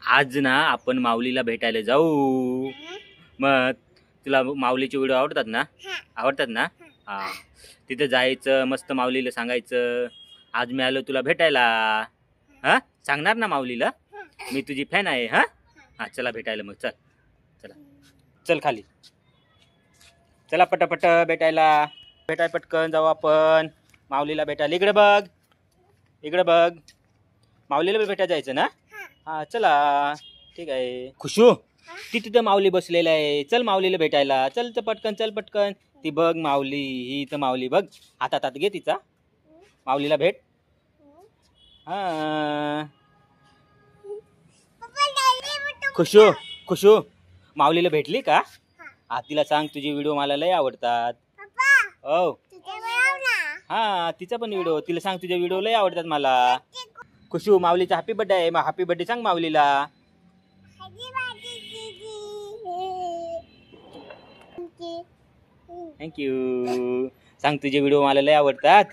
आज ना आपण माऊलीला भेटायला जाऊ। मग तुला माऊलीचे व्हिडिओ आवडतात ना? आवडतात ना? हा, तिथे जायचं, मस्त माऊलीला सांगायचं आज मी आलो तुला भेटायला। हा, सांगणार ना माऊलीला मी तुझी फॅन आहे। हा हा, चला भेटायला मग। चल चला, चल खाली, चला पटापट भेटायला। भेटाय पटकन जाऊ आपण माऊलीला भेटायला। इकडे बघ, इकडे बघ, माऊलीला भेटायला जायचं ना? हा चला, ठीक आहे। खुशू, ती तिथं माऊली बसलेला आहे, चल माऊलीला भेटायला। चल तर पटकन, चल पटकन। ती बघ माऊली, ही इथं माऊली बघ, हातात घे तिचा, माऊलीला भेट। हा खुशू, खुशू माऊलीला भेटली का? हा, तिला सांग तुझे व्हिडिओ मला लय आवडतात। हो, हा तिचा पण व्हिडिओ, तिला सांग तुझे व्हिडिओ लय आवडतात मला। खुशू, माऊलीचा हॅपी बर्थडे आहे, हॅपी बर्थडे सांग माऊलीला। थँक्यू। सांग तुझे व्हिडिओ मला लय आवडतात।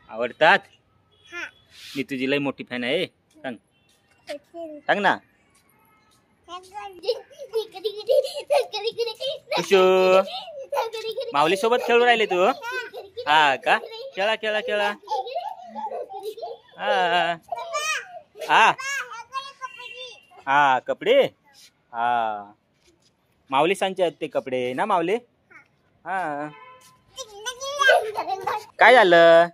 आवडतात, मी तुझी लय मोठी फॅन आहे। सांग, सांग ना। खुशू, माऊली सोबत खेळून राहिले तू? हा का, खेळा खेळा खेळा। हा हा हा, कपडे, हा माऊली सांगते आहेत ते कपडे ना माऊली। हा, काय झालं?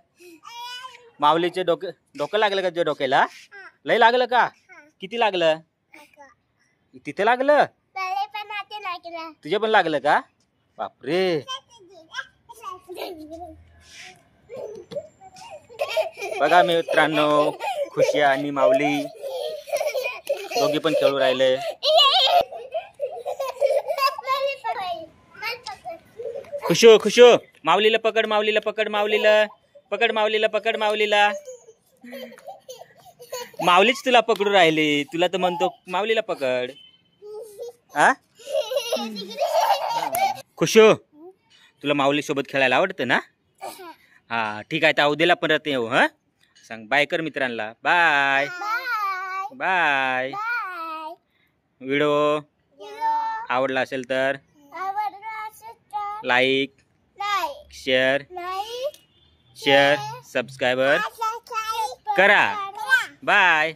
माऊलीचे डोकं लागलं का तुझ्या डोक्याला? लय लागलं का? किती लागलं? तिथे लागलं? तुझे पण लागलं का? बापरे। बघा मित्रांनो, खुशी आणि माऊली दोघी पण खेळू राहिले। खुशू, खुशू माऊलीला पकड, माऊलीला पकड, माऊलीला पकड, माऊलीला पकड, माऊलीला। माऊलीच तुला पकडू राहिली, तुला तर म्हणतो माऊलीला पकड। हा खुशू, तुला माऊली सोबत खेळायला आवडतं ना? हा ठीक आहे, तर उद्याला परत येऊ। हा, सांग बाय कर मित्रांना। Bye bye. व्हिडिओ आवडला असेल तर लाईक, शेअर, सबस्क्राईबर करा। बाय।